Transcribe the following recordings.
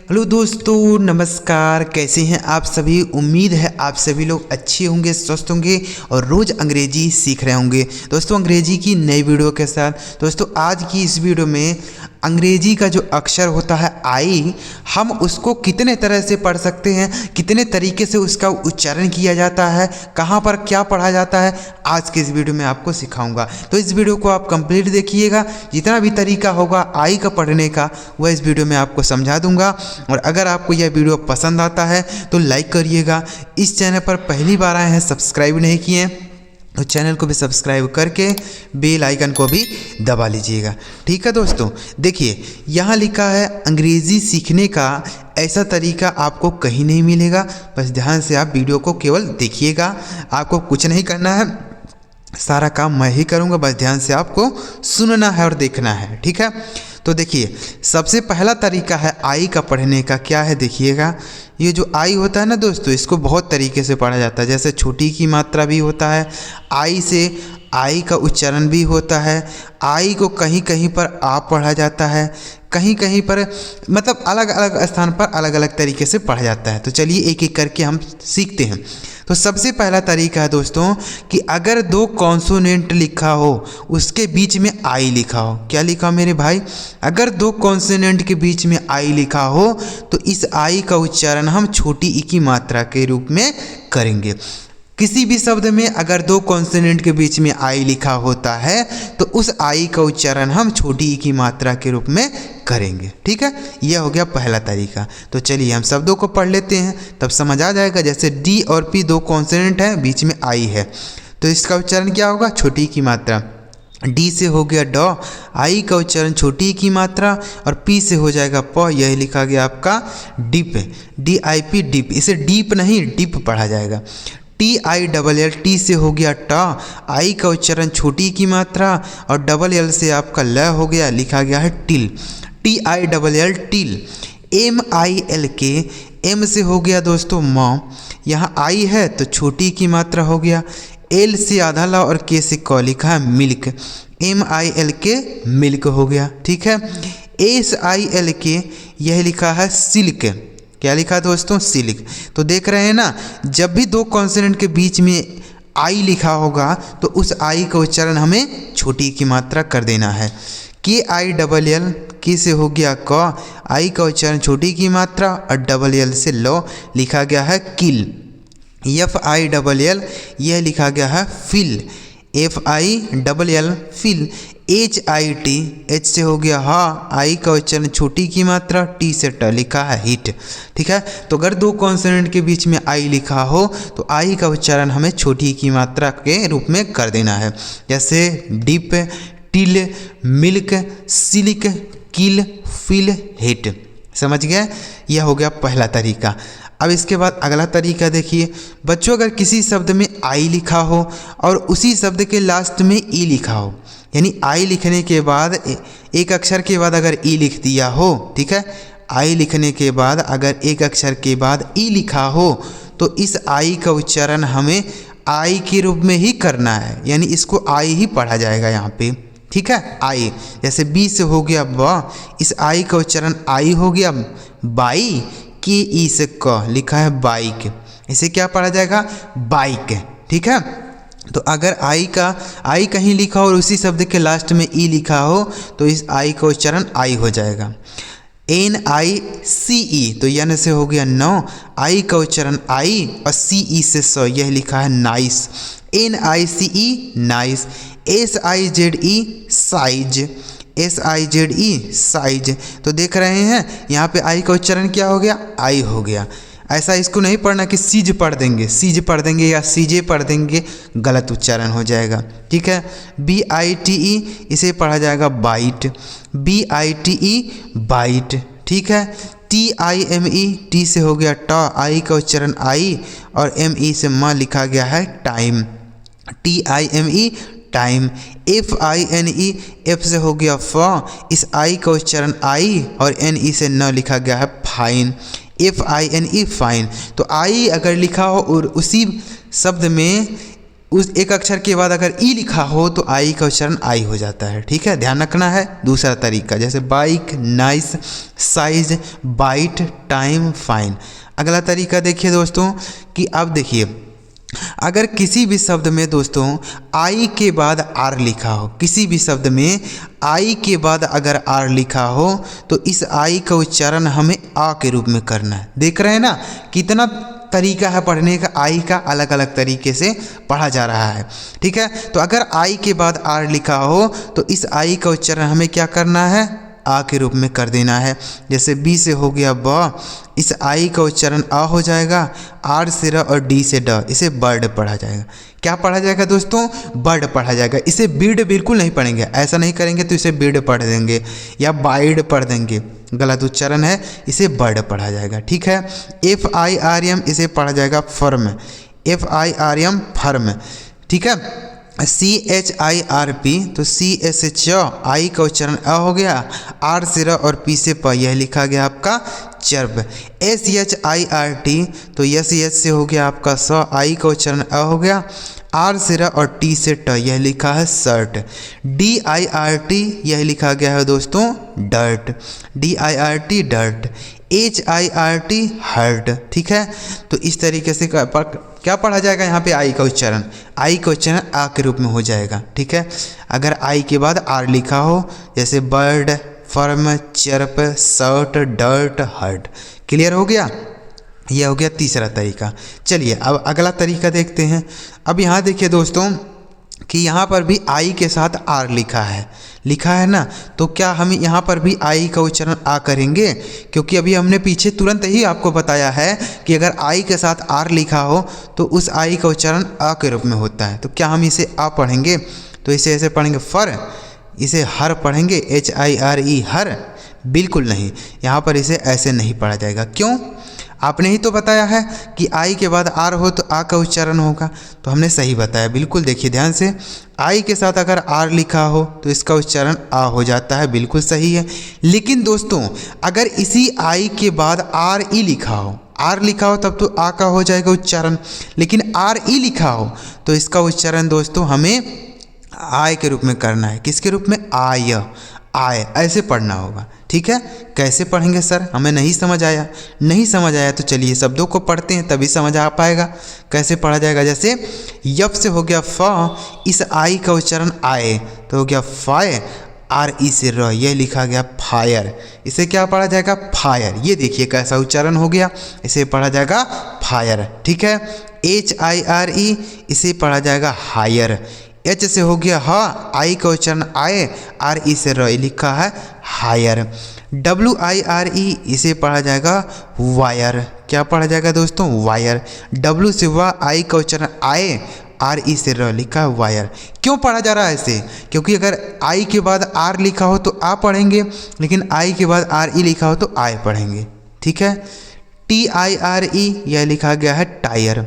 Hello दोस्तों, नमस्कार। कैसे हैं आप सभी। उम्मीद है आप सभी लोग अच्छे होंगे, स्वस्थ होंगे और रोज़ अंग्रेजी सीख रहे होंगे। दोस्तों अंग्रेजी की नई वीडियो के साथ दोस्तों आज की इस वीडियो में अंग्रेजी का जो अक्षर होता है आई, हम उसको कितने तरह से पढ़ सकते हैं, कितने तरीके से उसका उच्चारण किया जाता है, कहाँ पर क्या पढ़ा जाता है, आज के इस वीडियो में आपको सिखाऊंगा। तो इस वीडियो को आप कंप्लीट देखिएगा। जितना भी तरीका होगा आई का पढ़ने का वह इस वीडियो में आपको समझा दूंगा। और अगर आपको यह वीडियो पसंद आता है तो लाइक करिएगा। इस चैनल पर पहली बार आए हैं, सब्सक्राइब नहीं किए तो चैनल को भी सब्सक्राइब करके बेल आइकन को भी दबा लीजिएगा। ठीक है दोस्तों, देखिए यहाँ लिखा है अंग्रेज़ी सीखने का ऐसा तरीका आपको कहीं नहीं मिलेगा। बस ध्यान से आप वीडियो को केवल देखिएगा, आपको कुछ नहीं करना है, सारा काम मैं ही करूँगा। बस ध्यान से आपको सुनना है और देखना है। ठीक है, तो देखिए सबसे पहला तरीका है आई का पढ़ने का। क्या है देखिएगा, ये जो आई होता है ना दोस्तों, इसको बहुत तरीके से पढ़ा जाता है। जैसे छोटी की मात्रा भी होता है, आई से आई का उच्चारण भी होता है। आई को कहीं कहीं पर आ पढ़ा जाता है, कहीं कहीं पर मतलब अलग अलग स्थान पर अलग अलग तरीके से पढ़ा जाता है। तो चलिए एक एक करके हम सीखते हैं। तो सबसे पहला तरीका है दोस्तों कि अगर दो कॉन्सोनेंट लिखा हो उसके बीच में आई लिखा हो। क्या लिखा मेरे भाई, अगर दो कॉन्सोनेंट के बीच में आई लिखा हो तो इस आई का उच्चारण हम छोटी ई की मात्रा के रूप में करेंगे। किसी भी शब्द में अगर दो कॉन्सोनेंट के बीच में आई लिखा होता है तो उस आई का उच्चारण हम छोटी ई की मात्रा के रूप में करेंगे। ठीक है, यह हो गया पहला तरीका। तो चलिए हम शब्दों को पढ़ लेते हैं, तब समझ आ जाएगा। जैसे डी और पी दो कॉन्सोनेंट हैं, बीच में आई है, तो इसका उच्चारण क्या होगा, छोटी ई की मात्रा। डी से हो गया ड, आई का उच्चारण छोटी ई की मात्रा, और पी से हो जाएगा प, यह लिखा गया आपका dip, D I P dip. इसे डीप नहीं डिप पढ़ा जाएगा। T I double L, T से हो गया टा, आई का उच्चारण छोटी की मात्रा और डबल एल से आपका ल हो गया, लिखा गया है till, T I double L till. M I L के, एम से हो गया दोस्तों म, यहाँ आई है तो छोटी की मात्रा हो गया, एल से आधा ला और के से क, लिखा है मिल्क, एम आई एल के मिल्क हो गया। ठीक है, एस आई एल के, यह लिखा है सिल्क। क्या लिखा दोस्तों, सिल्क। तो देख रहे हैं ना, जब भी दो कॉन्सोनेंट के बीच में आई लिखा होगा तो उस आई का उच्चारण हमें छोटी की मात्रा कर देना है। के आई डबल एल, के से हो गया क, आई का उच्चारण छोटी की मात्रा और डबल एल से लो, लिखा गया है kill. F I double L, यह लिखा गया है fill, F I double L fill. H I T, H से हो गया हा, आई का उच्चारण छोटी की मात्रा, टी से ट, लिखा है हिट। ठीक है, तो अगर दो कॉन्सोनेंट के बीच में आई लिखा हो तो आई का उच्चारण हमें छोटी की मात्रा के रूप में कर देना है। जैसे डिप, टिल, मिल्क, सिल्क, किल, फिल, हिट। समझ गए, यह हो गया पहला तरीका। अब इसके बाद अगला तरीका देखिए बच्चों, अगर किसी शब्द में आई लिखा हो और उसी शब्द के लास्ट में ई लिखा हो, यानी आई लिखने के बाद एक अक्षर के बाद अगर ई लिख दिया हो, ठीक है, आई लिखने के बाद अगर एक अक्षर के बाद ई लिखा हो तो इस आई का उच्चारण हमें आई के रूप में ही करना है, यानी इसको आई ही पढ़ा जाएगा यहाँ पे। ठीक है, आई। जैसे बी से हो गया ब, इस आई का उच्चारण आई हो गया बाई, के ई से क, लिखा है बाइक, इसे क्या पढ़ा जाएगा, बाइक। ठीक है, तो अगर आई कहीं लिखा हो और उसी शब्द के लास्ट में ई लिखा हो तो इस आई का उच्चारण आई हो जाएगा। एन आई सी ई, तो एन से हो गया नौ, आई का उच्चारण आई और सी ई से सौ, यह लिखा है nice, N I C E nice. S I Z E size, S I Z E size. तो देख रहे हैं यहाँ पे आई का उच्चारण क्या हो गया, आई हो गया। ऐसा इसको नहीं पढ़ना कि सीज पढ़ देंगे, सीज पढ़ देंगे या सीजे पढ़ देंगे, गलत उच्चारण हो जाएगा। ठीक है, बी आई टी ई, इसे पढ़ा जाएगा bite, B I T E bite. ठीक है, T I M E, T से हो गया टा, आई का उच्चारण आई और एम ई से म, लिखा गया है time, T I M E time. F I N E, F से हो गया फ, इस आई का उच्चारण आई और एन ई से न, लिखा गया है fine, F I N E fine. तो आई अगर लिखा हो और उसी शब्द में उस एक अक्षर के बाद अगर ई लिखा हो तो आई का उच्चारण आई हो जाता है। ठीक है, ध्यान रखना है। दूसरा तरीका जैसे bike, nice, size, bite, time, fine. अगला तरीका देखिए दोस्तों कि अब देखिए अगर किसी भी शब्द में दोस्तों आई के बाद आर लिखा हो, किसी भी शब्द में आई के बाद अगर आर लिखा हो तो इस आई का उच्चारण हमें आ के रूप में करना है। देख रहे हैं ना कितना तरीका है पढ़ने का, आई का अलग अलग तरीके से पढ़ा जा रहा है। ठीक है, तो अगर आई के बाद आर लिखा हो तो इस आई का उच्चारण हमें क्या करना है, आ के रूप में कर देना है। जैसे बी से हो गया ब, इस आई का उच्चारण आ हो जाएगा, आर से र और डी से ड, इसे बर्ड पढ़ा जाएगा। क्या पढ़ा जाएगा दोस्तों, बर्ड पढ़ा जाएगा। इसे बीड बिल्कुल नहीं पढ़ेंगे, ऐसा नहीं करेंगे तो इसे बीड पढ़ देंगे या बाइड पढ़ देंगे, गलत उच्चारण है, इसे बर्ड पढ़ा जाएगा। ठीक है, FIRM इसे पढ़ा जाएगा फर्म, FIRM फर्म। ठीक है, CHIRP तो CH आई का उच्चारण अ हो गया, आर से र और पी से प, यह लिखा गया आपका चर्ब। SHIRT तो SH से हो गया आपका स, आई का उच्चारण अ हो गया, आर से र और टी से ट, यह लिखा है सर्ट। DIRT यह लिखा गया है दोस्तों dirt, DIRT dirt. HIRT hurt. ठीक है, तो इस तरीके से क्या पढ़ा जाएगा यहाँ पे, आई का उच्चारण, आई का उच्चारण आ के रूप में हो जाएगा। ठीक है, अगर आई के बाद आर लिखा हो जैसे bird, firm, chirp, shirt, dirt, hurt. Clear हो गया, यह हो गया तीसरा तरीका। चलिए अब अगला तरीका देखते हैं। अब यहाँ देखिए दोस्तों कि यहाँ पर भी आई के साथ आर लिखा है ना, तो क्या हम यहाँ पर भी आई का उच्चारण आ करेंगे, क्योंकि अभी हमने पीछे तुरंत ही आपको बताया है कि अगर आई के साथ आर लिखा हो तो उस आई का उच्चारण आ के रूप में होता है। तो क्या हम इसे आ पढ़ेंगे, तो इसे ऐसे पढ़ेंगे फर, इसे हर पढ़ेंगे HIRE हर, बिल्कुल नहीं, यहाँ पर इसे ऐसे नहीं पढ़ा जाएगा। क्यों, आपने ही तो बताया है कि आई के बाद आर हो तो आ का उच्चारण होगा, तो हमने सही बताया। बिल्कुल देखिए ध्यान से, आई के साथ अगर आर लिखा हो तो इसका उच्चारण आ हो जाता है, बिल्कुल सही है। लेकिन दोस्तों अगर इसी आई के बाद RE लिखा हो, आर लिखा हो तब तो आ का हो जाएगा उच्चारण, लेकिन RE लिखा हो तो इसका उच्चारण दोस्तों हमें आय के रूप में करना है। किसके रूप में, आय, ऐसे पढ़ना होगा। ठीक है, कैसे पढ़ेंगे सर, हमें नहीं समझ आया तो चलिए शब्दों को पढ़ते हैं तभी समझ आ पाएगा कैसे पढ़ा जाएगा। जैसे यफ से हो गया फ, इस आई का उच्चारण आए तो हो गया फाय, RE से र, यह लिखा गया फायर, इसे क्या पढ़ा जाएगा, फायर। ये देखिए कैसा उच्चारण हो गया, इसे पढ़ा जाएगा फायर। ठीक है, HIRE इसे पढ़ा जाएगा हायर। H से हो गया हा, आई का उच्चारण आए, RE से र, लिखा है हायर। WIRE इसे पढ़ा जाएगा वायर। क्या पढ़ा जाएगा दोस्तों, वायर। W से हुआ आई का उच्चारण आए, RE से र, लिखा है वायर। क्यों पढ़ा जा रहा है ऐसे, क्योंकि अगर आई के बाद आर लिखा हो तो आ पढ़ेंगे, लेकिन आई के बाद RE लिखा हो तो आय पढ़ेंगे। ठीक है, TIRE यह लिखा गया है टायर।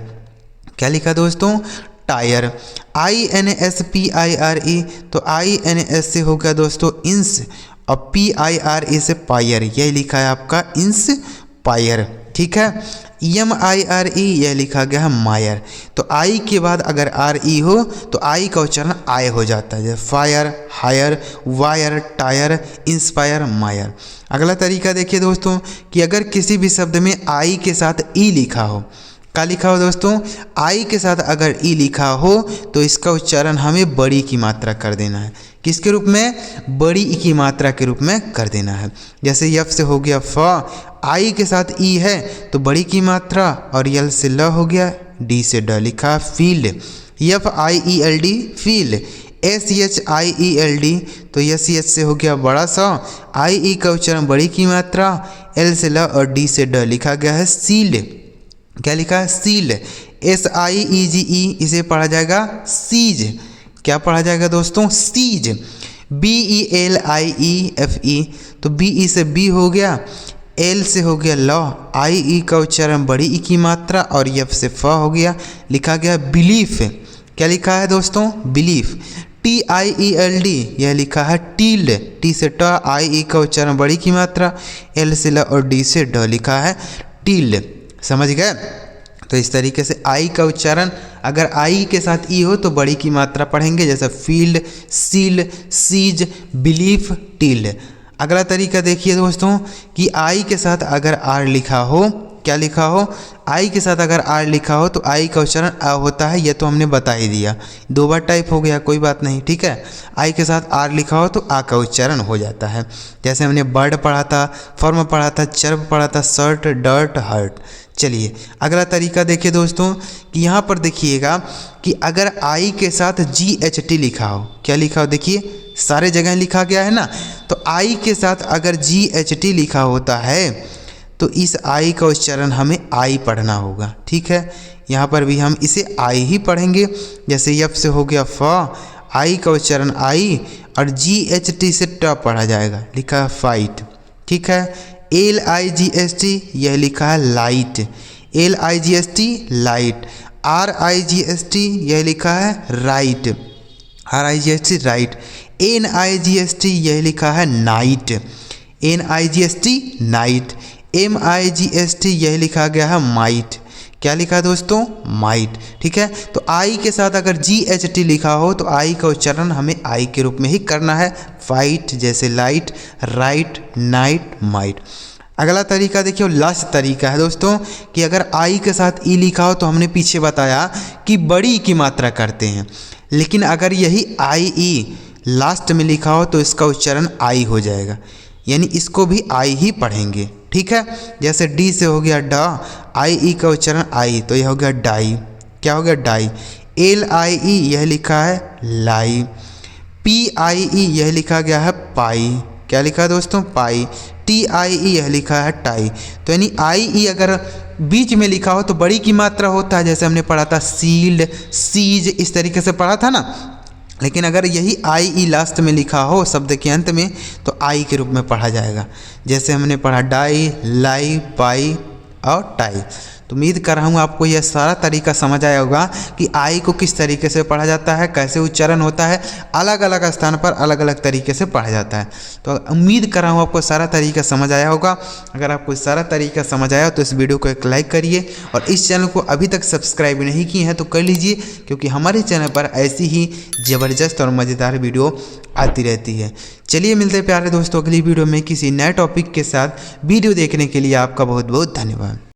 क्या लिखा दोस्तों, टायर। INSPIRE तो INS से हो गया दोस्तों इंस, और PIRE से पायर, यह लिखा है आपका इंस पायर। ठीक है, MIRE यह लिखा गया है मायर। तो आई के बाद अगर RE हो तो आई का उच्चारण आय हो जाता है, जैसे fire, hire, wire, tyre, inspire, mire. अगला तरीका देखिए दोस्तों कि अगर किसी भी शब्द में आई के साथ ई लिखा हो, क्या लिखा हो दोस्तों, आई के साथ अगर ई लिखा हो तो इसका उच्चारण हमें बड़ी की मात्रा कर देना है। किसके रूप में, बड़ी ई की मात्रा के रूप में कर देना है। जैसे यफ से हो गया फ, आई के साथ ई है तो बड़ी की मात्रा, और यल से ल हो गया, डी से ड, लिखा फील्ड, FIELD फील्ड। SHIELD तो SH से हो गया बड़ा सा, IE का उच्चारण बड़ी की मात्रा, L से ल और D से ड, लिखा गया है सील्ड। क्या लिखा है, सील्ड। SIEGE इसे पढ़ा जाएगा सीज। क्या पढ़ा जाएगा दोस्तों, सीज। BELIEFE तो BE से बी हो गया, L से हो गया ल, IE का उच्चारण बड़ी ई की मात्रा, और F से फ हो गया, लिखा गया बिलीफ। क्या लिखा है दोस्तों, बिलीफ। TIELD यह लिखा है टील्ड, T से ट, IE का उच्चारण बड़ी की मात्रा, L से ल और D से ड, लिखा है टील्ड। समझ गए, तो इस तरीके से आई का उच्चारण अगर आई के साथ ई हो तो बड़ी की मात्रा पढ़ेंगे, जैसे field, seal, seize, belief, tilled. अगला तरीका देखिए दोस्तों कि आई के साथ अगर आर लिखा हो, क्या लिखा हो, आई के साथ अगर आर लिखा हो तो आई का उच्चारण आ होता है, ये तो हमने बता ही दिया, 2 बार टाइप हो गया, कोई बात नहीं, ठीक है। आई के साथ आर लिखा हो तो आ का उच्चारण हो जाता है। जैसे हमने बर्ड पढ़ा था, फॉर्म पढ़ा था, चर्ब पढ़ा था, शर्ट, डर्ट, हर्ट। चलिए अगला तरीका देखिए दोस्तों कि यहाँ पर देखिएगा कि अगर आई के साथ GHT लिखा हो, क्या लिखा हो, देखिए सारे जगह लिखा गया है ना, तो आई के साथ अगर GHT लिखा होता है तो इस आई का उच्चारण हमें आई पढ़ना होगा, ठीक है। यहाँ पर भी हम इसे आई ही पढ़ेंगे, जैसे यफ से हो गया फ, आई का उच्चारण आई और GHT से ट पढ़ा जाएगा, लिखा है फाइट, ठीक है। LIGHT यह लिखा है लाइट, LIGHT लाइट। RIGHT यह लिखा है राइट, RIGHT राइट। NIGHT यह लिखा है नाइट, NIGHT नाइट। MIGHT यह लिखा गया है माइट, क्या लिखा है दोस्तों, माइट, ठीक है। तो आई के साथ अगर GHT लिखा हो तो आई का उच्चारण हमें आई के रूप में ही करना है, फाइट जैसे लाइट, राइट, नाइट, माइट। अगला तरीका देखिए, लास्ट तरीका है दोस्तों कि अगर आई के साथ ई लिखा हो तो हमने पीछे बताया कि बड़ी की मात्रा करते हैं, लेकिन अगर यही आई ई लास्ट में लिखा हो तो इसका उच्चारण आई हो जाएगा, यानी इसको भी आई ही पढ़ेंगे, ठीक है। जैसे डी से हो गया ड, आई ई का उच्चारण आई, तो यह हो गया डाई, क्या हो गया, डाई। LIE यह लिखा है लाई। PIE यह लिखा गया है पाई, क्या लिखा है दोस्तों, पाई। TIE यह लिखा है टाई। तो यानी IE अगर बीच में लिखा हो तो बड़ी की मात्रा होता है, जैसे हमने पढ़ा था सील्ड, सीज, इस तरीके से पढ़ा था ना। लेकिन अगर यही आई लास्ट में लिखा हो शब्द के अंत में तो आई के रूप में पढ़ा जाएगा, जैसे हमने पढ़ा डाई, लाई, पाई और टाई। तो उम्मीद कर रहा हूँ आपको यह सारा तरीका समझ आया होगा कि आई को किस तरीके से पढ़ा जाता है, कैसे उच्चारण होता है, अलग अलग स्थान पर अलग अलग तरीके से पढ़ा जाता है। तो उम्मीद कर रहा हूँ आपको सारा तरीका समझ आया होगा। अगर आपको सारा तरीका समझ आया तो इस वीडियो को एक लाइक करिए और इस चैनल को अभी तक सब्सक्राइब नहीं किए हैं तो कर लीजिए, क्योंकि हमारे चैनल पर ऐसी ही ज़बरदस्त और मज़ेदार वीडियो आती रहती है। चलिए मिलते हैं प्यारे दोस्तों अगली वीडियो में किसी नए टॉपिक के साथ। वीडियो देखने के लिए आपका बहुत बहुत धन्यवाद।